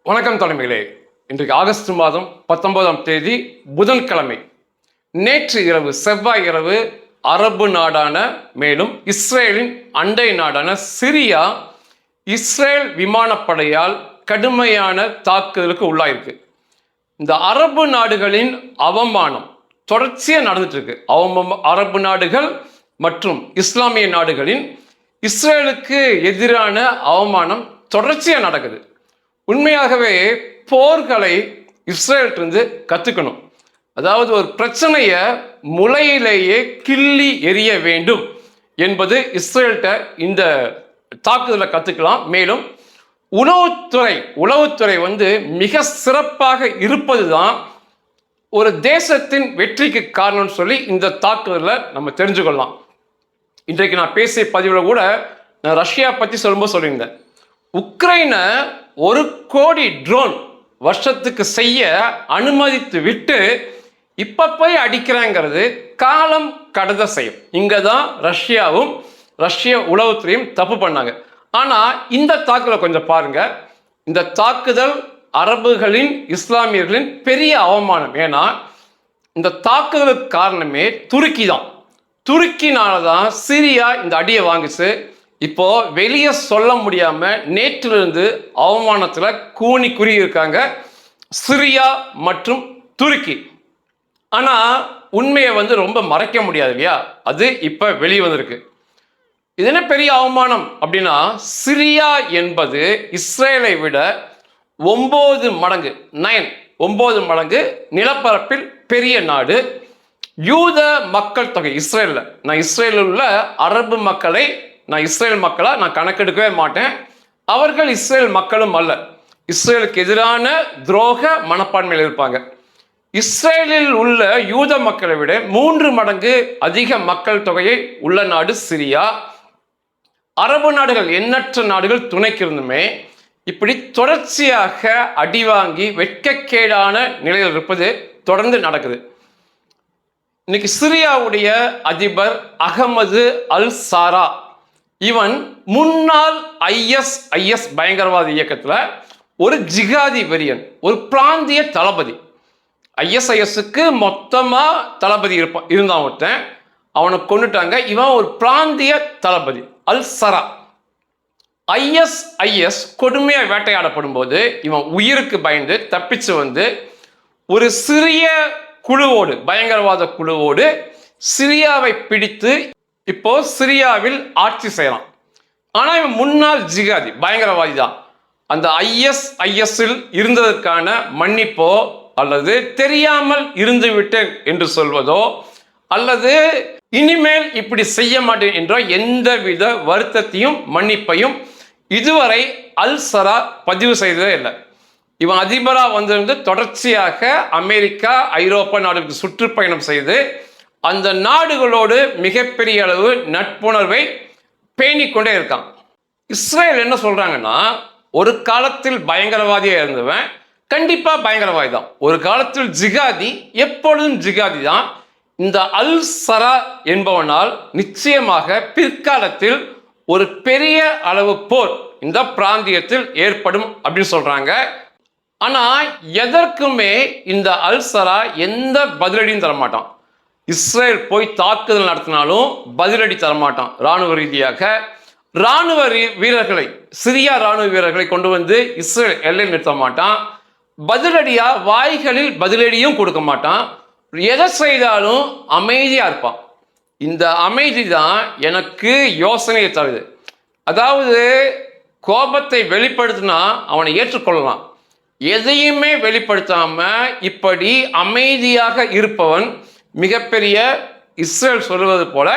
வணக்கம் தலைமைகளே. இன்றைக்கு ஆகஸ்ட் மாதம் 19ஆம் தேதி புதன்கிழமை. நேற்று இரவு செவ்வாய் இரவு அரபு நாடான மேலும் இஸ்ரேலின் அண்டை நாடான சிரியா இஸ்ரேல் விமானப்படையால் கடுமையான தாக்குதலுக்கு உள்ளாயிருக்கு. இந்த அரபு நாடுகளின் அவமானம் தொடர்ச்சியாக நடந்துட்டு இருக்கு. அரபு நாடுகள் மற்றும் இஸ்லாமிய நாடுகளின் இஸ்ரேலுக்கு எதிரான அவமானம் தொடர்ச்சியாக நடக்குது. உண்மையாகவே போர்களை இஸ்ரேலிருந்து கற்றுக்கணும். அதாவது ஒரு பிரச்சனையை முளையிலேயே கிள்ளி எறிய வேண்டும் என்பது இஸ்ரேல்கிட்ட இந்த தாக்குதலை கற்றுக்கலாம். மேலும் உளவுத்துறை மிக சிறப்பாக இருப்பது தான் ஒரு தேசத்தின் வெற்றிக்கு காரணம்னு சொல்லி இந்த தாக்குதலை நம்ம தெரிஞ்சுக்கொள்ளலாம். இன்றைக்கு நான் பேசிய பதிவில் கூட நான் ரஷ்யா பற்றி சொல்லும்போது சொல்லியிருந்தேன். உக்ரைனை 1 கோடி ட்ரோன் வருஷத்துக்கு செய்ய அனுமதித்து விட்டு இப்ப போய் அடிக்கிறாங்கிறது காலம் கடந்த செய்யும். இங்கே தான் ரஷ்யாவும் ரஷ்ய உளவுத்துறையும் தப்பு பண்ணாங்க. ஆனால் இந்த தாக்குதலை கொஞ்சம் பாருங்க. இந்த தாக்குதல் அரபுகளின் இஸ்லாமியர்களின் பெரிய அவமானம். ஏன்னா இந்த தாக்குதலுக்கு காரணமே துருக்கி தான். துருக்கினால தான் சிரியா இந்த அடியை வாங்கிச்சு. இப்போ வெளியே சொல்ல முடியாம நேற்றிலிருந்து அவமானத்தில் கூனி குறி இருக்காங்க சிரியா மற்றும் துருக்கி. ஆனா உண்மையை ரொம்ப மறைக்க முடியாது இல்லையா? அது இப்ப வெளியே வந்திருக்கு. இது என்ன பெரிய அவமானம் அப்படின்னா, சிரியா என்பது இஸ்ரேலை விட 9 மடங்கு நிலப்பரப்பில் பெரிய நாடு. யூத மக்கள் தொகை இஸ்ரேலில், நான் இஸ்ரேலில் உள்ள அரபு மக்களை இஸ்ரேல் மக்களா நான் கணக்கெடுக்கவே மாட்டேன். அவர்கள் இஸ்ரேல் மக்களும் அல்ல. இஸ்ரேலுக்கு எதிரான துரோக மனப்பான்மையில் இருப்பாங்க. இஸ்ரேலில் உள்ள யூத மக்களை விட 3 மடங்கு அதிக மக்கள் தொகையை உள்ள நாடு சிரியா. அரபு நாடுகள், எண்ணற்ற நாடுகள் துணைக்கு இருந்துமே இப்படி தொடர்ச்சியாக அடி வாங்கி வெட்கக்கேடான நிலையில் இருப்பது தொடர்ந்து நடக்குது. இன்னைக்கு சிரியாவுடைய அதிபர் அகமது அல் சாரா, இவன் முன்னாள் ஐஎஸ் பயங்கரவாத இயக்கத்தில் ஒரு ஜிகாதி வெறியன், ஒரு பிராந்திய தளபதி. ஐஎஸ்ஐஎஸ்க்கு மொத்தமாக தளபதி இருந்தான் ஒருத்தன், அவனை கொண்டுட்டாங்க. இவன் ஒரு பிராந்திய தளபதி அல் சரா. ஐஎஸ்ஐஎஸ் கொடுமையாக வேட்டையாடப்படும் போது இவன் உயிருக்கு பயந்து தப்பிச்சு ஒரு சிறிய குழுவோடு, பயங்கரவாத குழுவோடு சிரியாவை பிடித்து இப்போ சிரியாவில் ஆட்சி செய்யலாம். ஆனால் இவன் முன்னாள் ஜிகாதி பயங்கரவாதி தான். அந்த ஐஎஸ்ஐஎஸ்ஸில் இருந்ததற்கான மன்னிப்போ அல்லது தெரியாமல் இருந்து விட்டேன் என்று சொல்வதோ அல்லது இனிமேல் இப்படி செய்ய மாட்டேன் என்ற எந்தவித வருத்தத்தையும் மன்னிப்பையும் இதுவரை அல் சரா பதிவு செய்ததே இல்லை. இவன் அதிபராக வந்திருந்து தொடர்ச்சியாக அமெரிக்கா, ஐரோப்பா நாடுகளுக்கு சுற்றுப்பயணம் செய்து அந்த நாடுகளோடு மிகப்பெரிய அளவு நட்புணர்வை பேணிக்கொண்டே இருக்கான். இஸ்ரேல் என்ன சொல்றாங்கன்னா, ஒரு காலத்தில் பயங்கரவாதியாக இருந்தவன் கண்டிப்பா பயங்கரவாதி தான், ஒரு காலத்தில் ஜிகாதி, எப்பொழுதும் ஜிகாதி தான். இந்த அல் சரா என்பவனால் நிச்சயமாக பிற்காலத்தில் ஒரு பெரிய அளவு போர் இந்த பிராந்தியத்தில் ஏற்படும் அப்படின்னு சொல்றாங்க. ஆனா எதற்குமே இந்த அல் சரா எந்த பதிலடியும் தரமாட்டான். இஸ்ரேல் போய் தாக்குதல் நடத்தினாலும் பதிலடி தரமாட்டான். இராணுவ ரீதியாக சிரியா ராணுவ வீரர்களை கொண்டு இஸ்ரேல் எல்லையில் நிறுத்த மாட்டான். பதிலடியா வாய்களில் பதிலடியும் கொடுக்க மாட்டான். எதை செய்தாலும் அமைதியா இருப்பான். இந்த அமைதி தான் எனக்கு யோசனையை தருது. அதாவது கோபத்தை வெளிப்படுத்தினா அவனை ஏற்றுக்கொள்ளலாம். எதையுமே வெளிப்படுத்தாம இப்படி அமைதியாக இருப்பவன் மிகப்பெரிய, இஸ்ரேல் சொல்லுவது போல,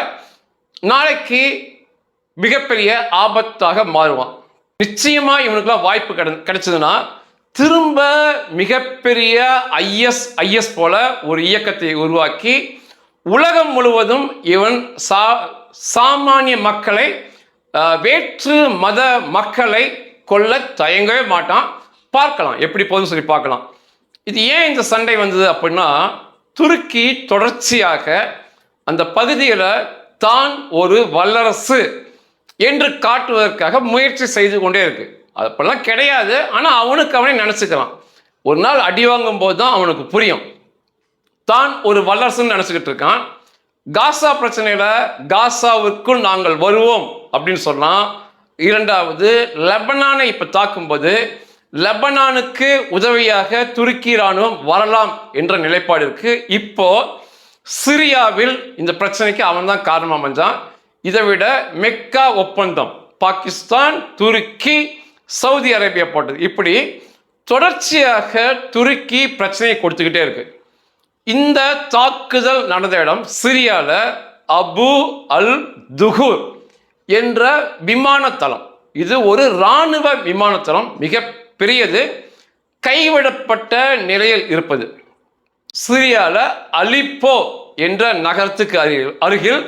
நாளைக்கு மிகப்பெரிய ஆபத்தாக மாறுவான். நிச்சயமா இவனுக்குலாம் வாய்ப்பு கிடைச்சதுன்னா திரும்ப மிகப்பெரிய ஐஎஸ் போல ஒரு இயக்கத்தை உருவாக்கி உலகம் முழுவதும் இவன் சாமானிய மக்களை, வேற்று மத மக்களை கொல்ல தயங்கவே மாட்டான். பார்க்கலாம் எப்படி போதும் சொல்லி பார்க்கலாம். இது ஏன் இந்த சண்டை வந்தது அப்படின்னா, துருக்கி தொடர்ச்சியாக அந்த பகுதியில் தான் ஒரு வல்லரசு என்று காட்டுவதற்காக முயற்சி செய்து கொண்டே இருக்கு. அப்பெல்லாம் கிடையாது. ஆனால் அவனுக்கு அவனே நினச்சிக்கிறான். ஒரு நாள் அடி வாங்கும் போது தான் அவனுக்கு புரியும், தான் ஒரு வல்லரசுன்னு நினச்சிக்கிட்டு இருக்கான். காசா பிரச்சனையில் காசாவுக்குள் நாங்கள் வருவோம் அப்படின்னு சொன்னால், இரண்டாவது லெபனானை இப்போ தாக்கும்போது லெபனானுக்கு உதவியாக துருக்கி இராணுவம் வரலாம் என்ற நிலைப்பாடு இருக்கு. இப்போ சிரியாவில் இந்த பிரச்சனைக்கு அவன் தான் காரணம் அமைஞ்சான். இதை விட மெக்கா ஒப்பந்தம் பாகிஸ்தான், துருக்கி, சவுதி அரேபியா போட்டது, இப்படி தொடர்ச்சியாக துருக்கி பிரச்சனையை கொடுத்துக்கிட்டே இருக்கு. இந்த தாக்குதல் நடந்த இடம் சிரியால அபு அல் துகூர் என்ற விமானத்தளம். இது ஒரு இராணுவ விமானத்தளம், மிக பெரியது, கைவிடப்பட்ட நிலையில் இருப்பது. சிரியால அலிப்போ என்ற நகரத்துக்கு அருகில்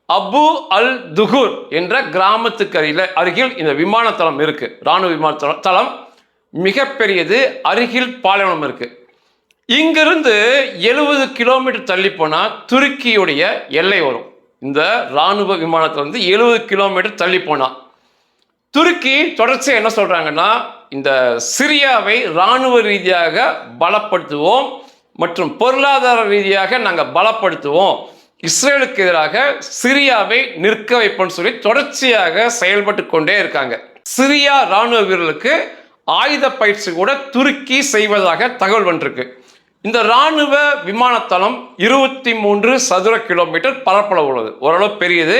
அபு அல் துகூர் என்ற கிராமத்துக்கு அருகில் இந்த விமானத்தளம் இருக்கு. இராணுவ விமான தளம் மிக பெரியது. அருகில் பாலைவனம் இருக்கு. இங்கிருந்து 70 கிலோமீட்டர் தள்ளி போனா துருக்கியுடைய எல்லை வரும். இந்த இராணுவ விமானத்தில் வந்து 70 கிலோமீட்டர் தள்ளி போனா துருக்கி தொடர்ச்சியாக என்ன சொல்றாங்கன்னா, இந்த சிரியாவை இராணுவ ரீதியாக பலப்படுத்துவோம் மற்றும் பொருளாதார ரீதியாக நாங்கள் பலப்படுத்துவோம், இஸ்ரேலுக்கு எதிராக சிரியாவை நிற்க வைப்போம்னு சொல்லி தொடர்ச்சியாக செயல்பட்டு கொண்டே இருக்காங்க. சிரியா இராணுவ வீரர்களுக்கு ஆயுத பயிற்சி கூட துருக்கி செய்வதாக தகவல் வந்திருக்கு. இந்த இராணுவ விமானத்தளம் 23 சதுர கிலோமீட்டர் பரப்பளவு உள்ளது, ஓரளவு பெரியது.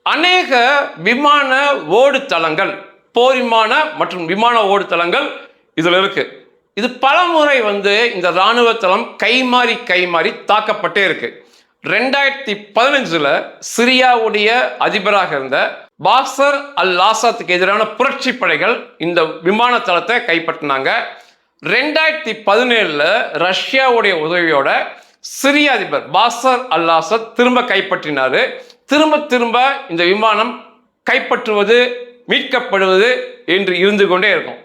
அநேக விமான ஓடுதளங்கள், போர் விமான மற்றும் விமான ஓடுதளங்கள் இதில் இருக்கு. இது பலமுறை வந்து இந்த இராணுவ தளம் கைமாறி தாக்கப்பட்டே இருக்கு. 2015 சிரியாவுடைய அதிபராக இருந்த பாஷர் அல் ஆசாத்துக்கு எதிரான புரட்சி படைகள் இந்த விமான தளத்தை கைப்பற்றினாங்க. 2017 ரஷ்யாவுடைய உதவியோட சிரிய அதிபர் பாஷர் அல் ஆசாத் திரும்ப கைப்பற்றினாரு. திரும்ப இந்த விமானம் கைப்பற்றுவது, மீட்கப்படுவது என்று இருந்து கொண்டே இருக்கும்.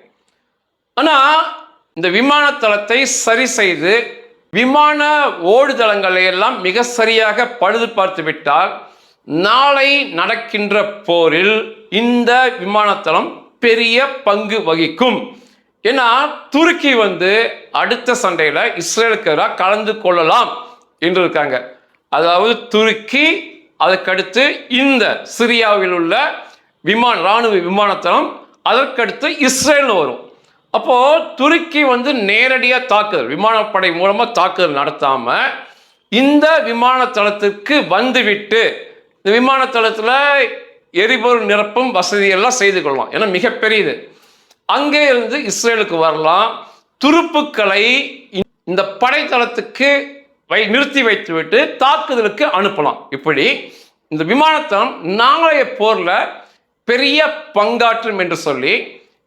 ஆனால் இந்த விமான தளத்தை சரி செய்து விமான ஓடுதளங்களை எல்லாம் மிக சரியாக பழுது பார்த்து விட்டால் நாளை நடக்கின்ற போரில் இந்த விமானத்தளம் பெரிய பங்கு வகிக்கும். ஏன்னா துருக்கி வந்து அடுத்த சண்டையில் இஸ்ரேலுக்கு எதிராக கலந்து கொள்ளலாம் என்று இருக்காங்க. அதாவது துருக்கி, அதற்கடுத்து இந்த சிரியாவில் உள்ள இராணுவ விமானத்தளம், அதற்கடுத்து இஸ்ரேல் வரும். அப்போ துருக்கி வந்து நேரடியாக தாக்குதல், விமானப்படை மூலமாக தாக்குதல் நடத்தாம இந்த விமானத்தளத்திற்கு வந்துவிட்டு இந்த விமானத்தளத்தில் எரிபொருள் நிரப்பும் வசதியெல்லாம் செய்து கொள்ளலாம். ஏன்னா மிகப்பெரியது. அங்கே இருந்து இஸ்ரேலுக்கு வரலாம். துருப்புக்களை இந்த படைத்தளத்துக்கு நிறுத்தி வைத்துவிட்டு தாக்குதலுக்கு அனுப்பலாம். இப்படி இந்த விமானத்தளம் நாளைய போர்ல பெரிய பங்காற்றும் என்று சொல்லி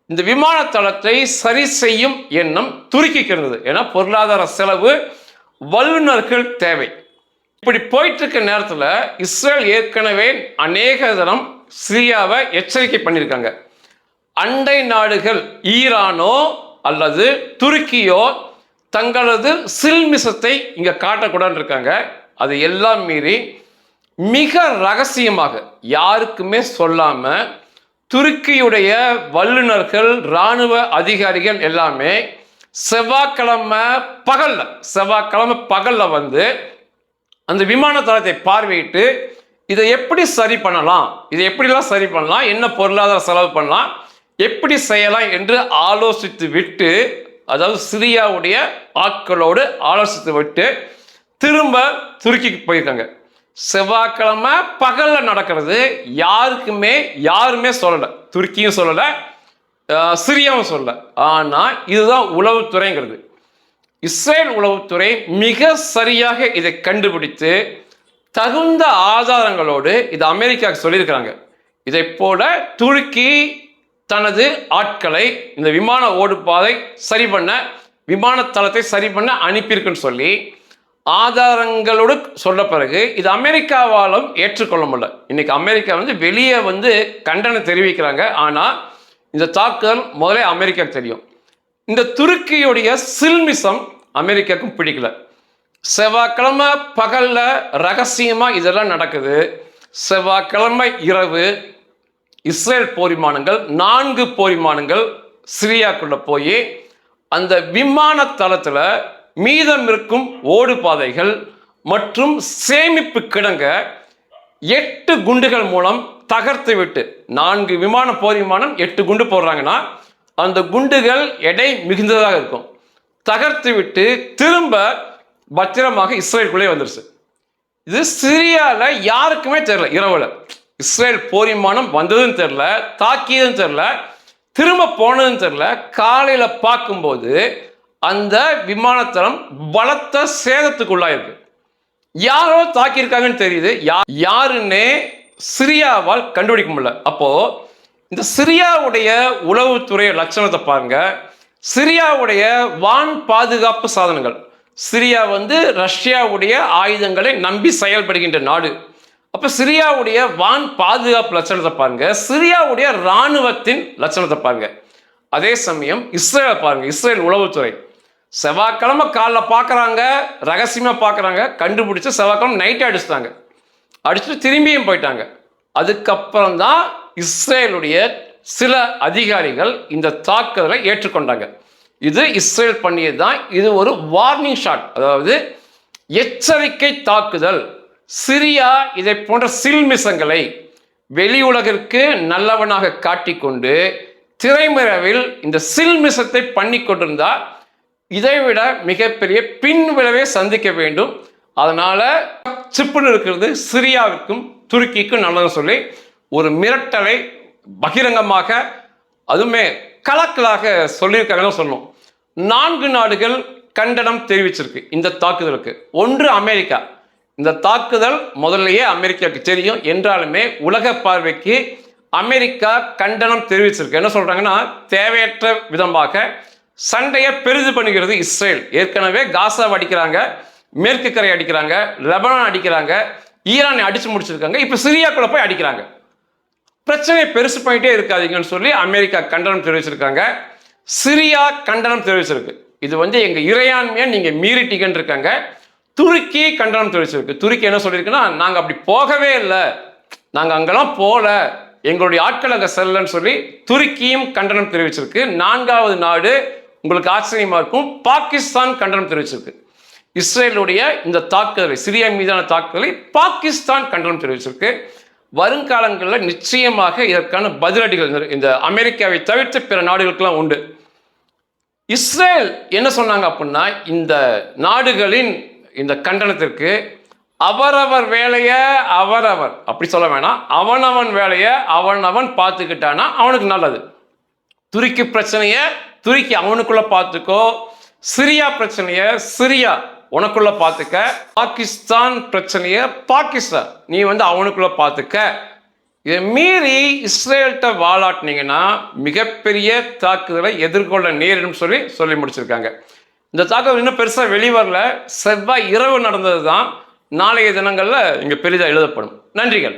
இந்த விமானத்தளத்தை சரி செய்யும் எண்ணம் துருக்கிக்கு இருந்தது. ஏன்னா பொருளாதார செலவு, வல்லுநர்கள் தேவை. இப்படி போயிட்டு இருக்க நேரத்தில் இஸ்ரேல் ஏற்கனவே அநேக தரம் சிரியாவை எச்சரிக்கை பண்ணியிருக்காங்க. அண்டை நாடுகள் ஈரானோ அல்லது துருக்கியோ தங்களது சில்மிசத்தை இங்க காட்டக்கூடாதுன்னு இருக்காங்க. அது எல்லாம் மீறி மிக ரகசியமாக யாருக்குமே சொல்லாம துருக்கியுடைய வல்லுநர்கள், இராணுவ அதிகாரிகள் எல்லாமே செவ்வாய்க்கிழமை பகல்ல வந்து அந்த விமான தளத்தை பார்வையிட்டு இதை எப்படி சரி பண்ணலாம், என்ன பொருளாதார செலவு பண்ணலாம், எப்படி செய்யலாம் என்று ஆலோசித்து விட்டு, அதாவது சிரியாவுடைய ஆட்களோடு ஆலோசித்து விட்டு திரும்ப துருக்கிக்கு போயிருக்காங்க. செவ்வாய்க்கிழமை பகல்ல நடக்கிறது யாருமே சொல்லலை. துருக்கியும் சொல்லலை, சிரியாவும் சொல்லலை. ஆனால் இதுதான் உளவுத்துறைங்கிறது. இஸ்ரேல் உளவுத்துறை மிக சரியாக இதை கண்டுபிடித்து தகுந்த ஆதாரங்களோடு இது அமெரிக்காவுக்கு சொல்லியிருக்கிறாங்க. இதை போல துருக்கி தனது ஆட்களை இந்த விமான ஓடுபாதை சரி பண்ண, விமானத்தளத்தை சரி பண்ண அனுப்பியிருக்குன்னு சொல்லி ஆதாரங்களோடு சொல்ல பிறகு இது அமெரிக்காவாலும் ஏற்றுக்கொள்ள முடியல. இன்னைக்கு அமெரிக்கா வந்து வெளியே வந்து கண்டனம் தெரிவிக்கிறாங்க. ஆனால் இந்த தாக்குதல் முதலே அமெரிக்காவுக்கு தெரியும். இந்த துருக்கியுடைய சில்மிசம் அமெரிக்காவுக்கும் பிடிக்கல. செவ்வாய்க்கிழமை பகல்ல ரகசியமா இதெல்லாம் நடக்குது. செவ்வாய்க்கிழமை இரவு இஸ்ரேல் போர் விமானங்கள் 4 போர் விமானங்கள் சிரியாக்குள்ள போய் அந்த விமான தளத்துல மீதம் இருக்கும் ஓடு பாதைகள் மற்றும் சேமிப்பு கிடங்க 8 குண்டுகள் மூலம் தகர்த்து விட்டு 4 விமான போர் விமானம் 8 குண்டு போடுறாங்கன்னா அந்த குண்டுகள் எடை மிகுந்ததாக இருக்கும். தகர்த்து விட்டு திரும்ப பத்திரமாக இஸ்ரேலுக்குள்ளே வந்துருச்சு. இது சிரியால யாருக்குமே தெரியல. இரவுல இஸ்ரேல் போர் விமானம் வந்ததுன்னு தெரியல, தாக்கியதுன்னு தெரியல, திரும்ப போனதுன்னு தெரியல. காலையில பார்க்கும்போது அந்த விமானத்தளம் பலத்த சேதத்துக்குள்ளாயிருக்கு. யாரோ தாக்கியிருக்காங்கன்னு தெரியுது, யாருன்னே சிரியாவால் கண்டுபிடிக்க முடியல. அப்போ இந்த சிரியாவுடைய உளவுத்துறை லட்சணத்தை பாருங்க. சிரியாவுடைய வான் பாதுகாப்பு சாதனங்கள், சிரியா ரஷ்யாவுடைய ஆயுதங்களை நம்பி செயல்படுகின்ற நாடு. அப்ப சிரியாவுடைய வான் பாதுகாப்பு லட்சணத்தை பாருங்க, சிரியாவுடைய இராணுவத்தின் லட்சணத்தை பாருங்க. அதே சமயம் இஸ்ரேல் பாருங்க, இஸ்ரேல் உளவுத்துறை செவ்வாய்க்கிழமை காலைல பார்க்குறாங்க, ரகசியமாக பார்க்குறாங்க, கண்டுபிடிச்சு செவ்வாய்க்கிழமை நைட்டே அடிச்சுட்டாங்க. அடிச்சுட்டு திரும்பியும் போயிட்டாங்க. அதுக்கப்புறம் தான் இஸ்ரேலுடைய சில அதிகாரிகள் இந்த தாக்குதலை ஏற்றுக்கொண்டாங்க. இது இஸ்ரேல் பண்ணியது தான். இது ஒரு வார்னிங் ஷாட், அதாவது எச்சரிக்கை தாக்குதல். சிரியா இதை போன்ற சில்மிசங்களை வெளி உலகிற்கு நல்லவனாக காட்டிக்கொண்டு திரைமறைவில் இந்த சில்மிசத்தை பண்ணி கொண்டிருந்தா இதைவிட மிகப்பெரிய பின் விளைவை சந்திக்க வேண்டும். அதனால சிப்புன்னு இருக்கிறது சிரியாவிற்கும் துருக்கிக்கும் நல்லது சொல்லி ஒரு மிரட்டலை பகிரங்கமாக அதுவுமே கலக்கலாக சொல்லியிருக்காங்கன்னு சொன்னோம். 4 நாடுகள் கண்டனம் தெரிவிச்சிருக்கு இந்த தாக்குதலுக்கு. ஒன்று அமெரிக்கா. இந்த தாக்குதல் முதல்லையே அமெரிக்காவுக்கு தெரியும் என்றாலுமே உலக பார்வைக்கு அமெரிக்கா கண்டனம் தெரிவிச்சிருக்கு. என்ன சொல்றாங்கன்னா, தேவையற்ற விதமாக சண்டையை பெரிது பண்ணுகிறது இஸ்ரேல். ஏற்கனவே காசாவை அடிக்கிறாங்க, மேற்கு கரை அடிக்கிறாங்க, லெபனான் அடிக்கிறாங்க, ஈரானை அடிச்சு முடிச்சிருக்காங்க, இப்ப சிரியாக்குள்ள போய் அடிக்கிறாங்க. பிரச்சனையை பெருசு பண்ணிட்டே இருக்காதீங்கன்னு சொல்லி அமெரிக்கா கண்டனம் தெரிவிச்சிருக்காங்க. சிரியா கண்டனம் தெரிவிச்சிருக்கு. இது எங்க இறையாண்மையை நீங்க மீறிட்டீங்கன்னு இருக்காங்க. துருக்கி கண்டனம் தெரிவிச்சிருக்கு. துருக்கி என்ன சொல்லியிருக்குன்னா, நாங்க அப்படி போகவே இல்லை, நாங்க அங்கெல்லாம் போல, எங்களுடைய ஆட்கள் அங்க செல்லன்னு சொல்லி துருக்கியும் கண்டனம் தெரிவிச்சிருக்கு. 4வது நாடு உங்களுக்கு ஆச்சரியமா இருக்கும், பாகிஸ்தான் கண்டனம் தெரிவிச்சிருக்கு. இஸ்ரேலுடைய இந்த தாக்குதலை, சிரியா மீதான தாக்குதலை பாகிஸ்தான் கண்டனம் தெரிவிச்சிருக்கு. வருங்காலங்களில் நிச்சயமாக இதற்கான பதிலடிகள் இந்த அமெரிக்காவை தவிர்த்து பிற நாடுகளுக்கெல்லாம் உண்டு. இஸ்ரேல் என்ன சொன்னாங்க அப்படின்னா, இந்த நாடுகளின் இந்த கண்டனத்திற்கு அவரவர் வேலையை அவரவர், அப்படி சொல்ல வேணாம், அவனவன் வேலையை அவனவன் பார்த்துக்கிட்டானா அவனுக்கு நல்லது. துருக்கி பிரச்சனையை துருக்கி அவனுக்குள்ள பார்த்துக்கோ, சிரியா பிரச்சனையை சிரியா உனக்குள்ள பார்த்துக்க, பாகிஸ்தான் பிரச்சனையை பாகிஸ்தான் நீ அவனுக்குள்ள பார்த்துக்க. இதை மீறி இஸ்ரேல்கிட்ட வாலாட்டினீங்கன்னா மிகப்பெரிய தாக்குதலை எதிர்கொள்ள நேரிடும் சொல்லி முடிச்சிருக்காங்க. இந்த தாக்குதல் இன்னும் பெருசாக வெளிவரல. செவ்வாய் இரவு நடந்தது தான். நாளைய தினங்களில் இங்கே பெரிதாக எழுதப்படும். நன்றிகள்.